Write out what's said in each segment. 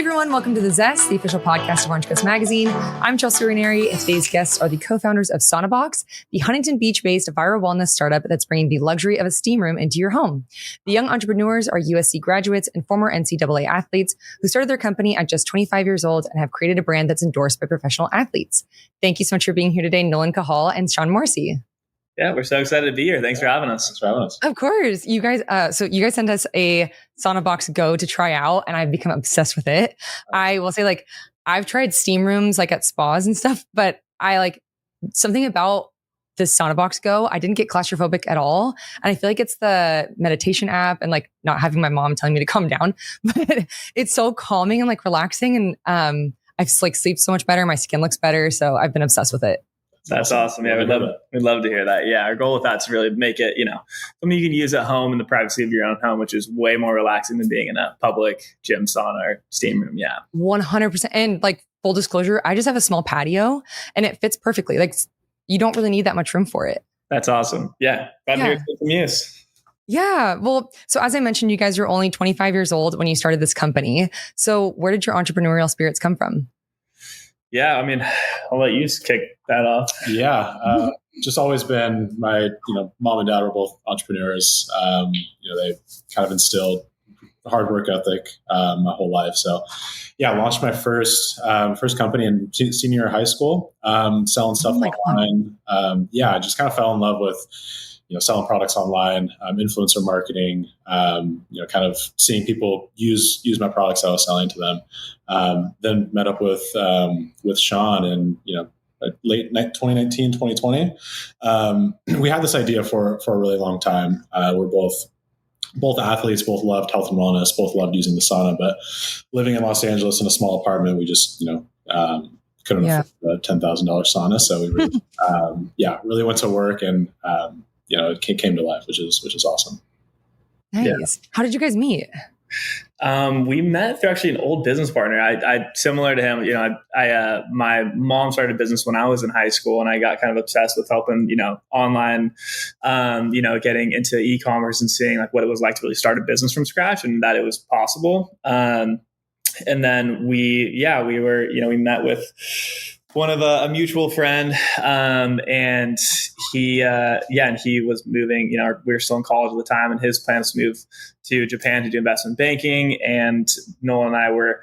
everyone, welcome to The Zest, the official podcast of Orange Coast Magazine. I'm Chelsea Ranieri, and today's guests are the co-founders of SaunaBox, the Huntington Beach-based viral wellness startup that's bringing the luxury of a steam room into your home. The young entrepreneurs are USC graduates and former NCAA athletes who started their company at just 25 years old and have created a brand that's endorsed by professional athletes. Thank you so much for being here today, Nolan Kahal and Kahal Morrissey. Yeah, we're so excited to be here. Thanks for having us. Of course. You guys, so you guys sent us a SaunaBox Go to try out, and I've become obsessed with it. I will say, like, I've tried steam rooms like at spas and stuff, but I like something about this SaunaBox Go. I didn't get claustrophobic at all. And I feel like it's the meditation app and like not having my mom telling me to calm down, but it's so calming and like relaxing. And I like sleep so much better. My skin looks better. So I've been obsessed with it. That's awesome. Yeah, we'd love to hear that. Yeah, our goal with that is to really make it, something you can use at home in the privacy of your own home, which is way more relaxing than being in a public gym, sauna, or steam room. Yeah, 100%. And like full disclosure, I just have a small patio, and it fits perfectly. Like you don't really need that much room for it. That's awesome. Yeah, glad to hear it from use. Yeah. Well, so as I mentioned, you guys are only 25 years old when you started this company. So where did your entrepreneurial spirits come from? Yeah, I mean, I'll let you kick that off. Yeah, just always been my, mom and dad were both entrepreneurs. They kind of instilled hard work ethic my whole life. So, yeah, I launched my first company in senior year of high school, selling stuff online. I just kind of fell in love with selling products online, influencer marketing, kind of seeing people use my products I was selling to them. Then met up with Sean in, late 2019, 2020. We had this idea for a really long time. We're both athletes, both loved health and wellness, both loved using the sauna, but living in Los Angeles in a small apartment, we just, couldn't afford a $10,000 sauna. So we really, really went to work and, it came to life, which is awesome. Nice. Yeah. How did you guys meet? We met through actually an old business partner. I similar to him, my mom started a business when I was in high school, and I got kind of obsessed with helping, online, getting into e-commerce and seeing like what it was like to really start a business from scratch and that it was possible. And then we met with one of a mutual friend, and he was moving, we were still in college at the time, and his plan was to move to Japan to do investment banking. And Nolan and I were,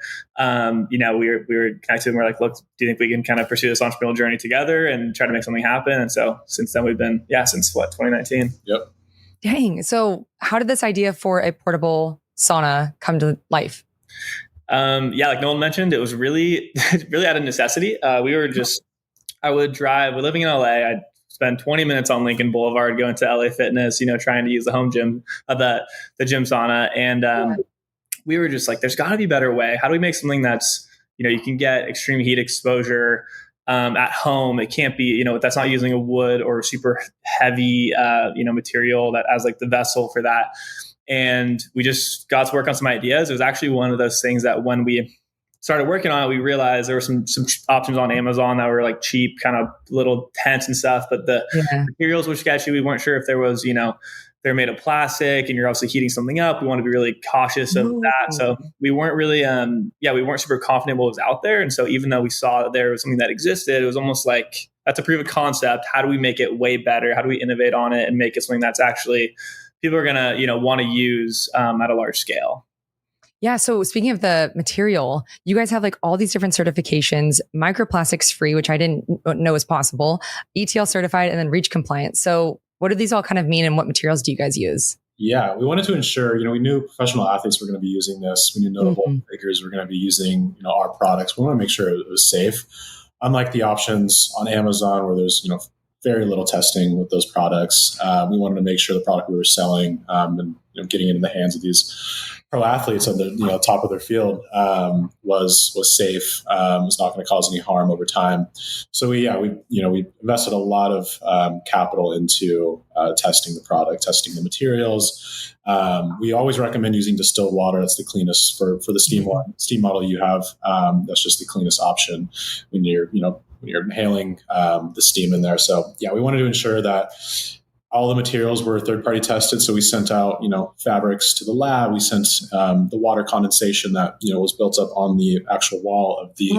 we were connected, and we're like, look, do you think we can kind of pursue this entrepreneurial journey together and try to make something happen? And so since then we've been, since 2019. Yep. Dang. So how did this idea for a portable sauna come to life? Like Nolan mentioned, it was really out of necessity. I would drive, we're living in LA. I'd spend 20 minutes on Lincoln Boulevard going to LA Fitness, trying to use the home gym, the gym sauna. And, we were just like, there's gotta be a better way. How do we make something that's, you can get extreme heat exposure, at home? It can't be, that's not using a wood or super heavy, material that has like the vessel for that. And we just got to work on some ideas. It was actually one of those things that when we started working on it, we realized there were some options on Amazon that were like cheap, kind of little tents and stuff, but the materials were sketchy. We weren't sure if there was, they're made of plastic and you're obviously heating something up. We want to be really cautious of that. So we weren't really, we weren't super confident what was out there. And so even though we saw that there was something that existed, it was almost like, that's a proof of concept. How do we make it way better? How do we innovate on it and make it something that's actually people are going to, want to use at a large scale? Yeah. So speaking of the material, you guys have like all these different certifications, microplastics free, which I didn't know was possible, ETL certified, and then REACH compliant. So what do these all kind of mean, and what materials do you guys use? Yeah, we wanted to ensure, we knew professional athletes were going to be using this. We knew notable figures were going to be using, our products. We want to make sure it was safe. Unlike the options on Amazon where there's, very little testing with those products. We wanted to make sure the product we were selling and getting it in the hands of these pro athletes at the top of their field was safe. Was not going to cause any harm over time. So we invested a lot of capital into testing the product, testing the materials. We always recommend using distilled water. That's the cleanest for the steam model you have. That's just the cleanest option when you're inhaling the steam in there. So we wanted to ensure that all the materials were third-party tested. So we sent out, fabrics to the lab. We sent the water condensation that, was built up on the actual wall of the,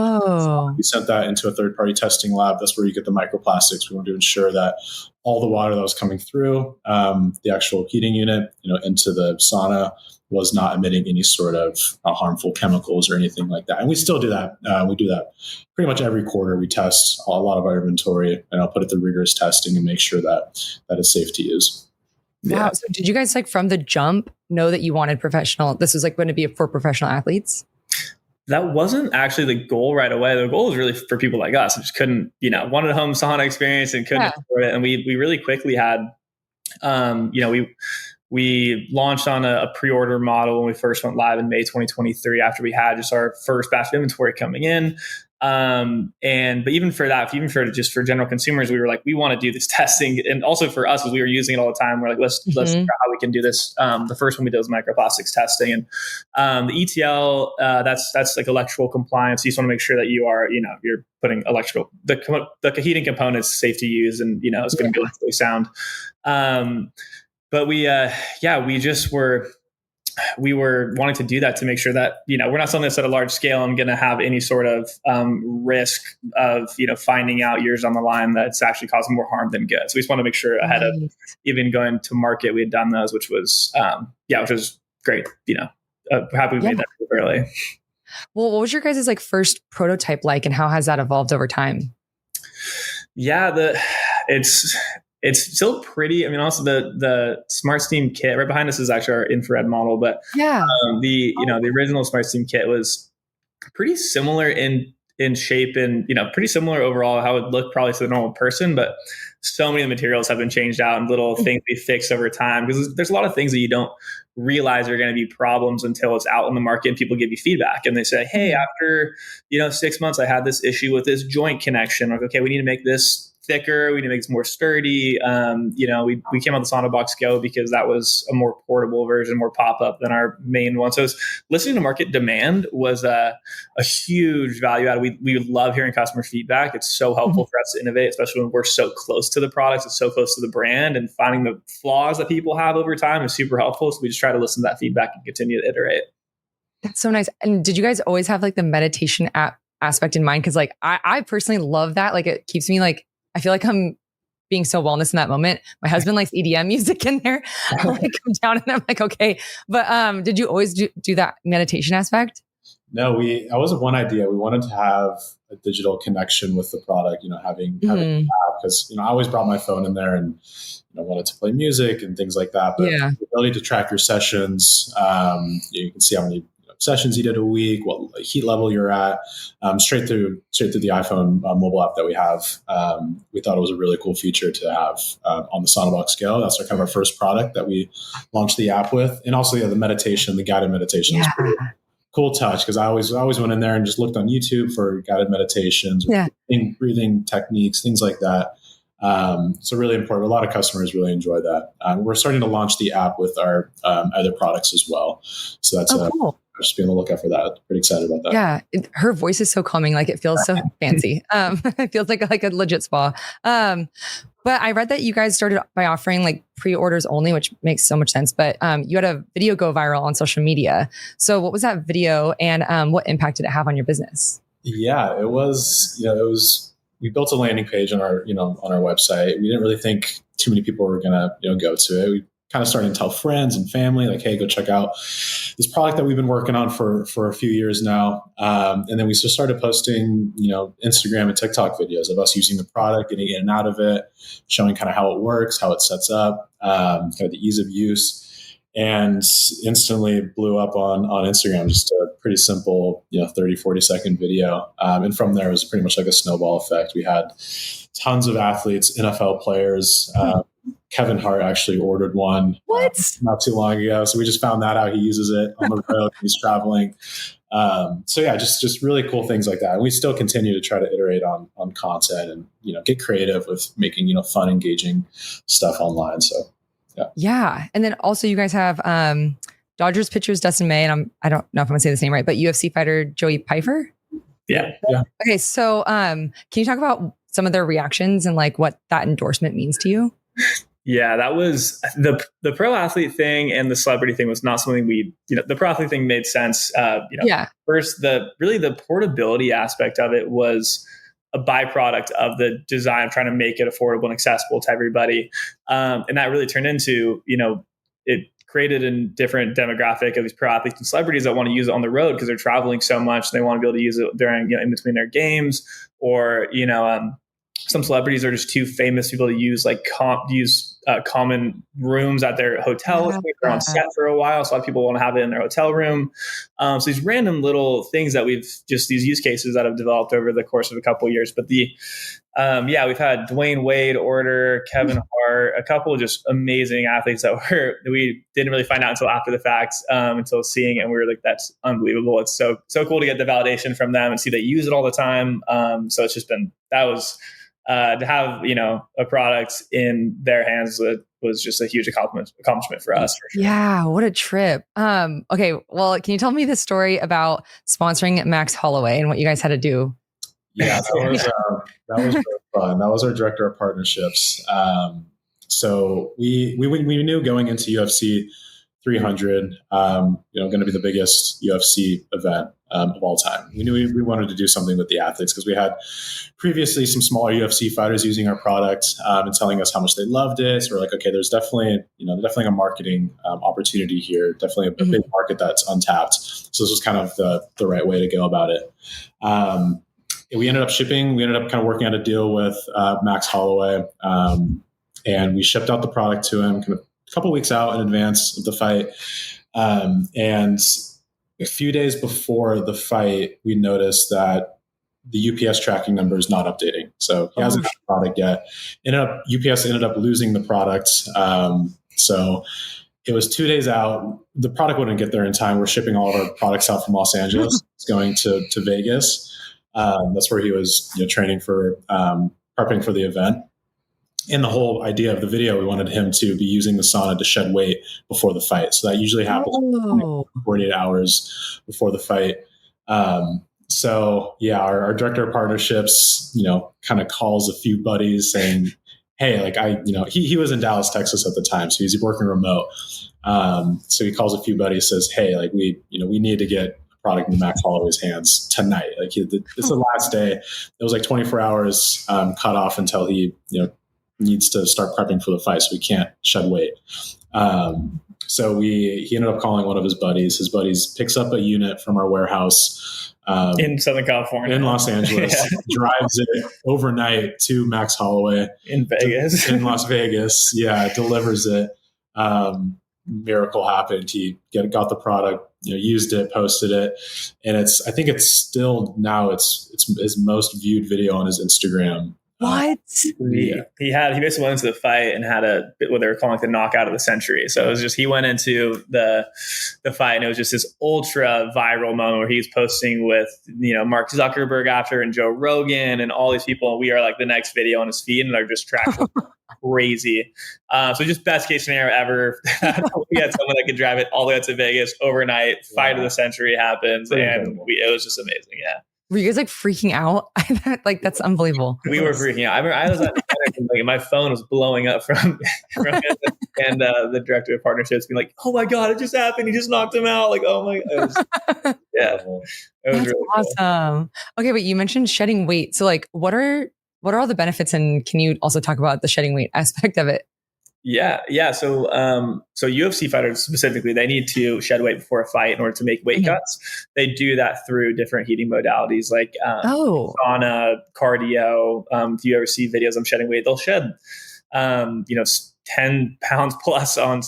we sent that into a third-party testing lab. That's where you get the microplastics. We want to ensure that all the water that was coming through the actual heating unit, into the sauna was not emitting any sort of harmful chemicals or anything like that. And we still do that. We do that pretty much every quarter. We test a lot of our inventory, and I'll put it through rigorous testing and make sure that it's safe to use. Wow. Yeah. So did you guys from the jump know that you wanted professional? This was going to be for professional athletes? That wasn't actually the goal right away. The goal was really for people like us who just couldn't, wanted a home sauna experience and couldn't afford it. And we really quickly had, we launched on a pre-order model when we first went live in May 2023 after we had just our first batch of inventory coming in. But even for that, just for general consumers, we were like, we want to do this testing. And also for us, as we were using it all the time, we're like, let's figure out how we can do this. The first one we did was microplastics testing, and the ETL, that's like electrical compliance. You just want to make sure that you are, you're putting the heating components safe to use, and it's going to be electrically sound. But we were wanting to do that to make sure that, we're not selling this at a large scale and going to have any sort of risk of, finding out years on the line that's actually causing more harm than good. So we just want to make sure ahead of even going to market, we had done those, which was great. Happy we made that early. Well, what was your guys' first prototype and how has that evolved over time? Yeah, it's still pretty. I mean, also the Smart Steam kit right behind us is actually our infrared model, but the original Smart Steam kit was pretty similar in shape and pretty similar overall how it would look probably to the normal person. But so many of the materials have been changed out and little things we fixed over time, because there's a lot of things that you don't realize are going to be problems until it's out in the market and people give you feedback and they say, hey, after 6 months, I had this issue with this joint connection. Like, okay, we need to make this thicker. We need to make this more sturdy. We came out with the SaunaBox Go because that was a more portable version, more pop-up than our main one. So listening to market demand was a huge value add. We love hearing customer feedback. It's so helpful for us to innovate, especially when we're so close to the products. It's so close to the brand, and finding the flaws that people have over time is super helpful. So we just try to listen to that feedback and continue to iterate. That's so nice. And did you guys always have the meditation aspect in mind? Because I personally love that. It keeps me I feel like I'm being so wellness in that moment. My husband likes EDM music in there. I come down and I'm like, okay. But did you always do that meditation aspect? No, that wasn't one idea. We wanted to have a digital connection with the product, having an app, because, I always brought my phone in there and, wanted to play music and things like that. But the ability to track your sessions, you can see how many sessions you did a week, what heat level you're at, straight through the iPhone mobile app that we have. We thought it was a really cool feature to have on the SaunaBox Go. That's our first product that we launched the app with. And also, the meditation, the guided meditation is pretty cool touch, because I always went in there and just looked on YouTube for guided meditations, breathing techniques, things like that. So really important. A lot of customers really enjoy that. We're starting to launch the app with our other products as well. So that's cool. Just be on the lookout for that. Pretty excited about that. Yeah. Her voice is so calming. It feels so fancy. It feels like a legit spa. But I read that you guys started by offering pre-orders only, which makes so much sense. But you had a video go viral on social media. So what was that video, and what impact did it have on your business? Yeah, it was, we built a landing page on our, on our website. We didn't really think too many people were going to, go to it. We kind of started to tell friends and family, hey, go check out this product that we've been working on for a few years now. And then we just started posting, Instagram and TikTok videos of us using the product, getting in and out of it, showing kind of how it works, how it sets up, kind of the ease of use, and instantly blew up on Instagram. Just a pretty simple, 30, 40-second video. And from there, it was pretty much like a snowball effect. We had tons of athletes, NFL players, Kevin Hart actually ordered one not too long ago. So we just found that out. He uses it on the road. He's traveling. Just really cool things like that. And we still continue to try to iterate on content and, get creative with making, fun, engaging stuff online. So, yeah. And then also you guys have Dodgers pitchers, Dustin May, and I don't know if I'm gonna say this name right, but UFC fighter Joey Pfeiffer. Yeah. Okay. So can you talk about some of their reactions and what that endorsement means to you? Yeah, that was the pro athlete thing, and the celebrity thing was not something the pro athlete thing made sense. First, the portability aspect of it was a byproduct of the design of trying to make it affordable and accessible to everybody. And that really turned into, it created a different demographic of these pro athletes and celebrities that want to use it on the road because they're traveling so much. They want to be able to use it during, in between their games, or, some celebrities are just too famous people to use common rooms at their hotel. They're on set for a while, so a lot of people want to have it in their hotel room. So these random little things that these use cases that have developed over the course of a couple of years. But we've had Dwayne Wade order, Kevin Hart, a couple of just amazing athletes that we didn't really find out until after the fact, until seeing it, and we were like, that's unbelievable. It's so cool to get the validation from them and see they use it all the time. So it's just been to have a product in their hands was just a huge accomplishment for us. For sure. Yeah, what a trip. Okay, well, can you tell me the story about sponsoring Max Holloway and what you guys had to do? Yeah, that was really fun. That was our director of partnerships. So we knew going into UFC 300, going to be the biggest UFC event of all time. We knew we wanted to do something with the athletes because we had previously some smaller UFC fighters using our product and telling us how much they loved it. So we're like, okay, there's definitely a marketing opportunity here. Definitely a big market that's untapped. So this was kind of the right way to go about it. We ended up shipping. We ended up kind of working out a deal with Max Holloway, and we shipped out the product to him kind of a couple weeks out in advance of the fight. And a few days before the fight, we noticed that the UPS tracking number is not updating. So he hasn't got the product yet. UPS ended up losing the product. So it was 2 days out. The product wouldn't get there in time. We're shipping all of our products out from Los Angeles. It's going to Vegas. That's where he was training for prepping for the event. And the whole idea of the video, we wanted him to be using the sauna to shed weight before the fight. So that usually happens 48 hours before the fight. So yeah, our director of partnerships, kind of calls a few buddies saying, hey, he was in Dallas, Texas at the time. So he's working remote. So he calls a few buddies, says, hey, we need to get product in Max Holloway's hands tonight. It's the last day. It was 24 hours cut off until he, needs to start prepping for the fight, so he can't shed weight. So he ended up calling one of his buddies. His buddies picks up a unit from our warehouse in Southern California, in Los Angeles, drives it overnight to Max Holloway in Vegas, in Las Vegas. Yeah, delivers it. Miracle happened. He got the product, used it, posted it, and I think it's still now it's his most viewed video on his Instagram. What? He basically went into the fight and had what they were calling the knockout of the century. So it was just, he went into the fight and it was just this ultra viral moment where he was posting with, Mark Zuckerberg after and Joe Rogan and all these people. And we are the next video on his feed and are just tracking crazy. So just best case scenario ever. We had someone that could drive it all the way out to Vegas overnight. Fight of the century happens. And it was just amazing. Yeah. Were you guys freaking out? That's unbelievable. We were freaking out. I remember I was at my phone was blowing up from it, and the director of partnerships being like, "Oh my god, it just happened! He just knocked him out!" Oh my, it was That's really awesome. Cool. Okay, but you mentioned shedding weight. So what are all the benefits, and can you also talk about the shedding weight aspect of it? Yeah. So UFC fighters specifically, they need to shed weight before a fight in order to make weight cuts. They do that through different heating modalities like sauna, cardio. If you ever see videos of them shedding weight, they'll shed 10 pounds plus on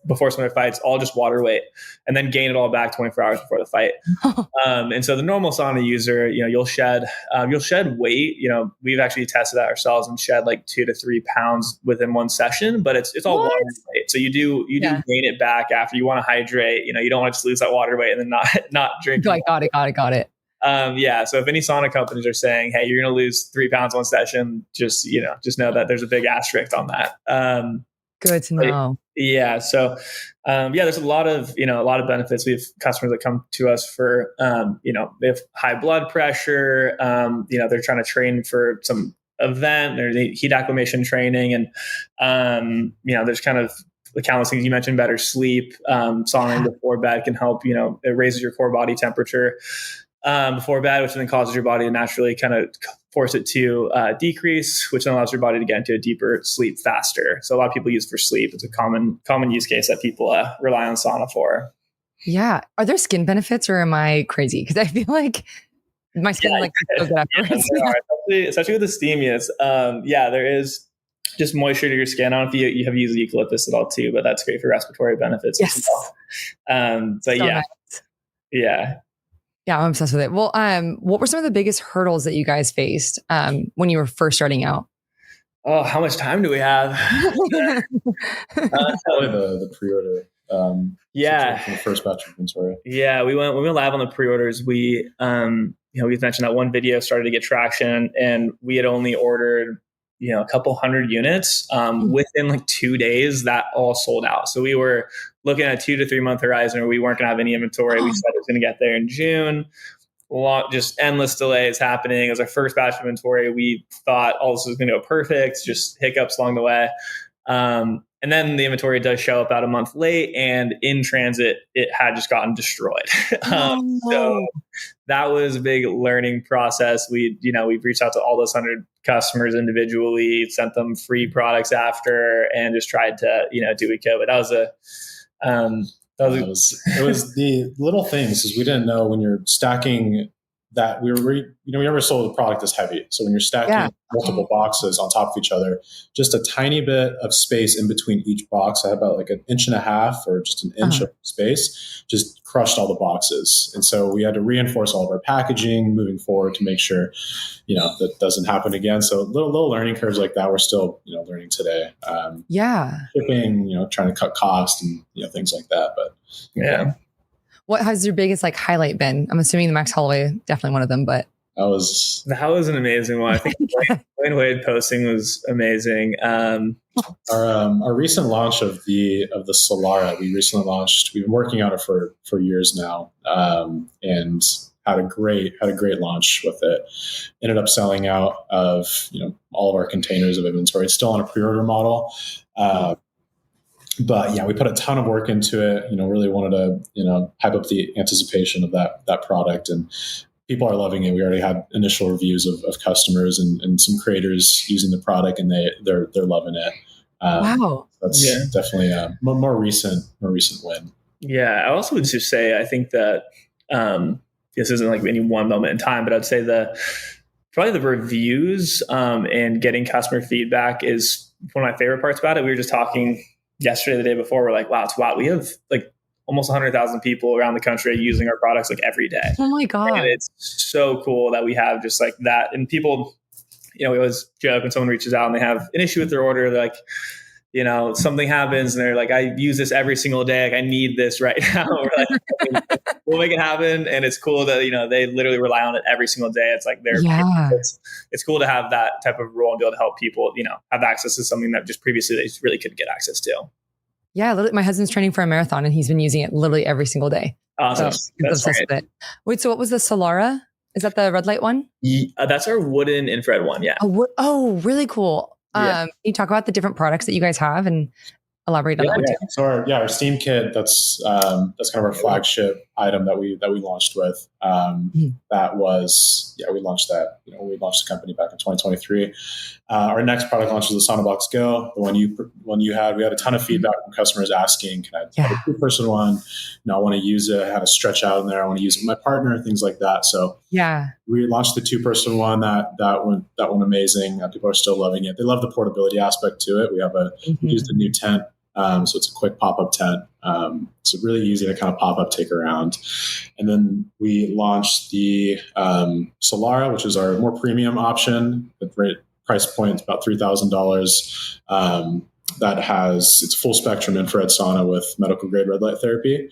before some of their fights, all just water weight, and then gain it all back 24 hours before the fight. And so the normal sauna user, you'll shed weight. We've actually tested that ourselves and shed 2 to 3 pounds within one session, but it's all water weight. So you do gain it back after. You want to hydrate. You don't want to just lose that water weight and then not drink. Got it. So if any sauna companies are saying, hey, you're going to lose 3 pounds one session, just know that there's a big asterisk on that. Good to know. Yeah. So, there's a lot of benefits. We have customers that come to us for, they have high blood pressure. They're trying to train for some event. There's heat acclimation training, and there's kind of the countless things you mentioned. Better sleep, sauning before bed can help. It raises your core body temperature before bed, which then causes your body to naturally kind of force it to decrease, which then allows your body to get into a deeper sleep faster. So a lot of people use it for sleep. It's a common use case that people rely on sauna for. Yeah. Are there skin benefits, or am I crazy? Because I feel like my skin so good afterwards. Especially with the steam units. There is just moisture to your skin. I don't know if you have used eucalyptus at all too, but that's great for respiratory benefits as well. Nice. Yeah. Yeah, I'm obsessed with it. Well, what were some of the biggest hurdles that you guys faced when you were first starting out? Oh, how much time do we have? Probably the pre-order. From the first batch of inventory. Yeah, we went live on the pre-orders. We we mentioned that one video started to get traction, and we had only ordered a couple hundred units. Within like 2 days, that all sold out. So we were looking at a 2 to 3 month horizon where we weren't going to have any inventory. We said it was going to get there in June. Just endless delays happening. It was our first batch of inventory. We thought all this was going to go perfect, just hiccups along the way. And then the inventory does show up about a month late, and in transit, it had just gotten destroyed. So that was a big learning process. We've reached out to all those 100 customers individually, sent them free products after, and just tried to, do what we could. But it was the little things, because we didn't know when you're stacking that we never sold a product this heavy. So when you're stacking multiple boxes on top of each other, just a tiny bit of space in between each box, I had about like 1.5 inches or just an inch of space, just crushed all the boxes. And so we had to reinforce all of our packaging moving forward to make sure, that doesn't happen again. So little learning curves like that, we're still, learning today. Shipping, trying to cut costs and, things like that. But what has your biggest like highlight been? I'm assuming the Max Holloway, definitely one of them, but that was an amazing one. I think Wayne Wade posting was amazing. Our recent launch of the Solara, we recently launched. We've been working on it for years now, and had a great launch with it. Ended up selling out of all of our containers of inventory. It's still on a pre-order model. But yeah, we put a ton of work into it, really wanted to, hype up the anticipation of that product, and people are loving it. We already had initial reviews of customers and some creators using the product, and they're loving it. Wow. That's definitely a more recent win. Yeah. I also would just say, I think that, this isn't like any one moment in time, but I'd say probably the reviews, and getting customer feedback is one of my favorite parts about it. We were just talking yesterday, the day before, we're like, wow, we have like almost 100,000 people around the country using our products like every day. Oh my God. And it's so cool that we have just like that. And people, we always joke when someone reaches out and they have an issue with their order, they're like, something happens and they're like, I use this every single day. Like, I need this right now. We're like, we'll make it happen. And it's cool that, they literally rely on it every single day. It's like it's cool to have that type of role and be able to help people, have access to something that just previously they really couldn't get access to. Yeah. My husband's training for a marathon and he's been using it literally every single day. Awesome. So that's obsessed with it. Wait, so what was the Solara? Is that the red light one? That's our wooden infrared one. Yeah. Oh, really cool. Can you talk about the different products that you guys have and elaborate on that one too? So our steam kit, that's kind of our flagship item that we launched with. That was, we launched that, we launched the company back in 2023. Our next product launch was the SaunaBox Go. The one you had, we had a ton of feedback from customers asking, can I have a 2-person one? I want to use it. I have a stretch out in there. I want to use it with my partner, things like that. So we launched the 2-person one that went amazing. People are still loving it. They love the portability aspect to it. We have used a new tent. So it's a quick pop-up tent. So really easy to kind of pop up, take around. And then we launched the Solara, which is our more premium option. The price point is about $3,000. That has its full spectrum infrared sauna with medical grade red light therapy.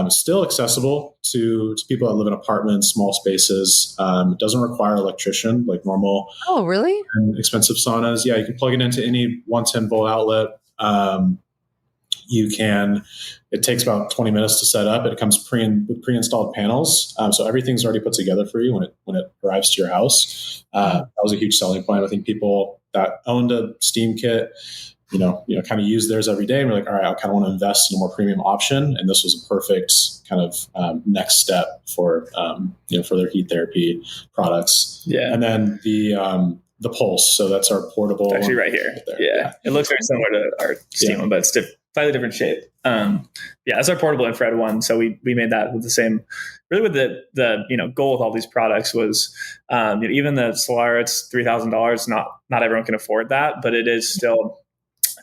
Still accessible to people that live in apartments, small spaces. It doesn't require electrician like normal. Oh, really? And expensive saunas. Yeah, you can plug it into any 110 volt outlet. It takes about 20 minutes to set up. It comes with pre-installed panels. So everything's already put together for you when it arrives to your house. That was a huge selling point. I think people that owned a steam kit, kind of use theirs every day. And we're like, all right, I kind of want to invest in a more premium option. And this was a perfect kind of next step for their heat therapy products. Yeah. And then the Pulse. So that's our portable. It's actually right here. Yeah. It looks very similar to our steam one, but it's slightly different shape. That's our portable infrared one. So we made that with the same, really with the goal with all these products was, even the Solara, it's $3,000. Not everyone can afford that, but it is still,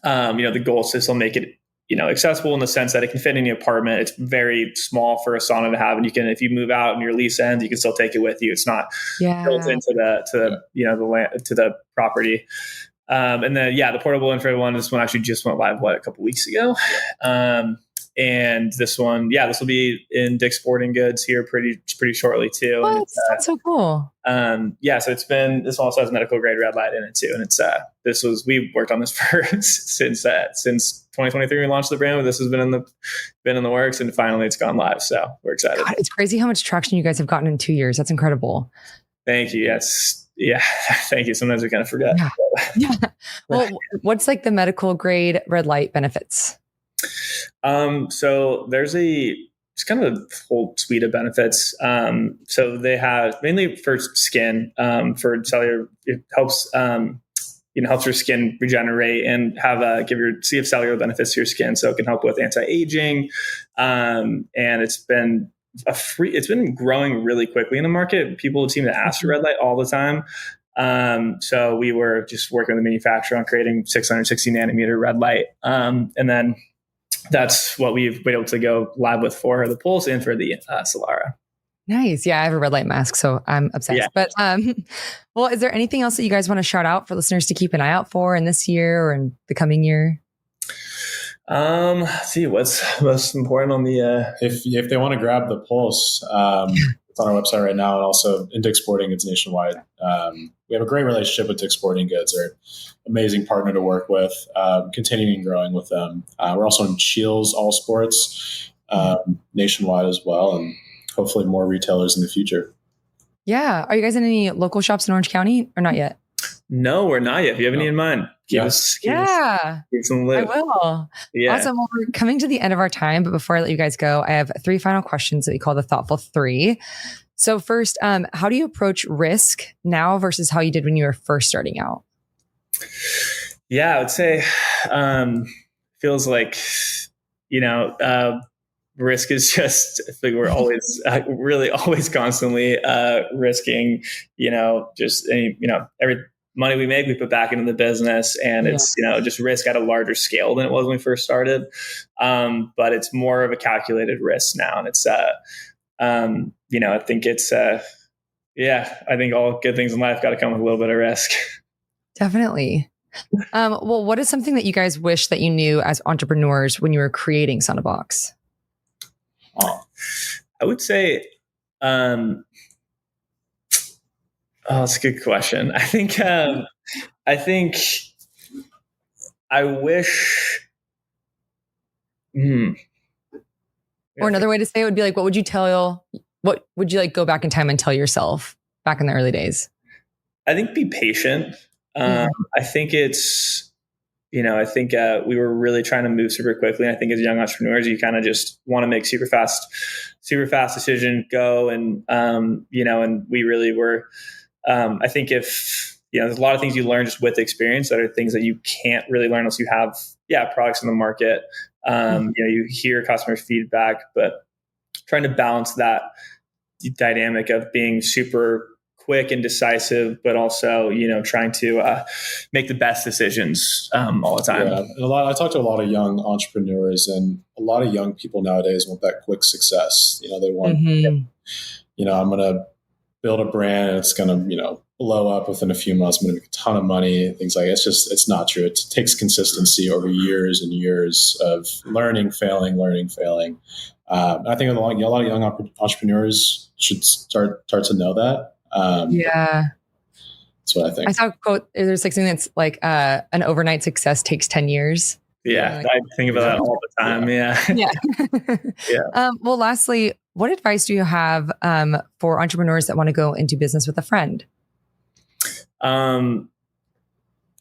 the goal is to still make it, accessible in the sense that it can fit in the apartment. It's very small for a sauna to have. And if you move out and your lease ends, you can still take it with you. It's not built into the property. And then, the portable infrared one, this one actually just went live, a couple weeks ago. And this one, this will be in Dick's Sporting Goods here pretty shortly too. What? And That's so cool. So this also has medical grade red light in it too. And we worked on this since 2023 we launched the brand, but this has been in the works, and finally it's gone live. So we're excited. God, it's crazy how much traction you guys have gotten in 2 years. That's incredible. Thank you. Yes. Yeah. Thank you. Sometimes we kind of forget. Yeah. Well, what's like the medical grade red light benefits? So it's kind of a whole suite of benefits. So they have mainly for skin, for cellular, it helps, helps your skin regenerate and have cellular benefits to your skin. So it can help with anti-aging. And it's been growing really quickly in the market. People seem to ask for red light all the time. So we were just working with the manufacturer on creating 660 nanometer red light. And then that's what we've been able to go live with for the Pulse and for the Solara. Nice. Yeah, I have a red light mask, so I'm obsessed. Yeah. But well, is there anything else that you guys want to shout out for listeners to keep an eye out for in this year or in the coming year? Let's see what's most important on the if they want to grab the Pulse, it's on our website right now, and also in Dick's Sporting Goods nationwide. We have a great relationship with Dick's Sporting Goods. They're an amazing partner to work with, continuing growing with them. We're also in Shields All Sports nationwide as well, and hopefully more retailers in the future. Yeah. Are you guys in any local shops in Orange County or not yet? No, we're not yet. If you have any in mind, give us some lift. I will. Yeah. Awesome. Well, we're coming to the end of our time, but before I let you guys go, I have 3 final questions that we call the Thoughtful 3. So first, how do you approach risk now versus how you did when you were first starting out? Yeah, I would say feels like, risk is just, I think we're always really always constantly risking, just any, every money we make, we put back into the business, and it's, just risk at a larger scale than it was when we first started. But it's more of a calculated risk now. And it's, I think it's, I think all good things in life got to come with a little bit of risk. Definitely. Well, what is something that you guys wish that you knew as entrepreneurs when you were creating SaunaBox? I would say, that's a good question. I think I wish, or another way to say it would be like, what would you like go back in time and tell yourself back in the early days? I think be patient. I think it's, we were really trying to move super quickly. And I think as young entrepreneurs, you kind of just want to make super fast decision, go. And, and we really were, I think if, there's a lot of things you learn just with experience that are things that you can't really learn unless you have, products in the market. You hear customer feedback, but trying to balance that dynamic of being super quick and decisive, but also, trying to make the best decisions all the time. Yeah. And I talk to a lot of young entrepreneurs, and a lot of young people nowadays want that quick success. They want, I'm going to build a brand and it's going to, blow up within a few months. I'm going to make a ton of money, things like that. It's not true. It takes consistency over years and years of learning, failing. I think a lot of young entrepreneurs should start to know that. That's what I think. I saw a quote. There's something that's like an overnight success takes 10 years. Yeah, I think about that all the time. Yeah. Yeah. Well, lastly, what advice do you have for entrepreneurs that want to go into business with a friend?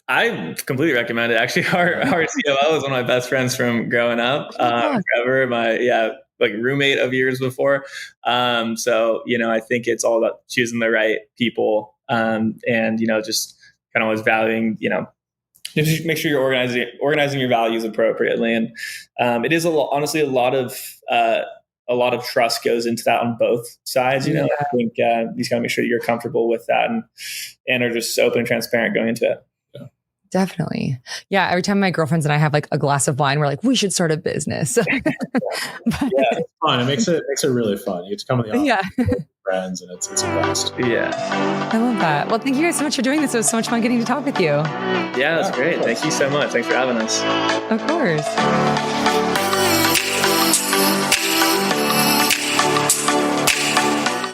I completely recommend it. Actually, our COO is one of my best friends from growing up. Trevor, my roommate of years before. So I think it's all about choosing the right people, and just kind of always valuing, just make sure you're organizing your values appropriately. And it is honestly a lot of trust goes into that on both sides. I think you just gotta make sure you're comfortable with that and are just open and transparent going into it. Definitely. Yeah. Every time my girlfriends and I have like a glass of wine, we're like, we should start a business. It's fun. It makes it really fun. You get to come in the office with friends, and it's a blast. Yeah. I love that. Well, thank you guys so much for doing this. It was so much fun getting to talk with you. Yeah, that's great. Thank you so much. Thanks for having us. Of course.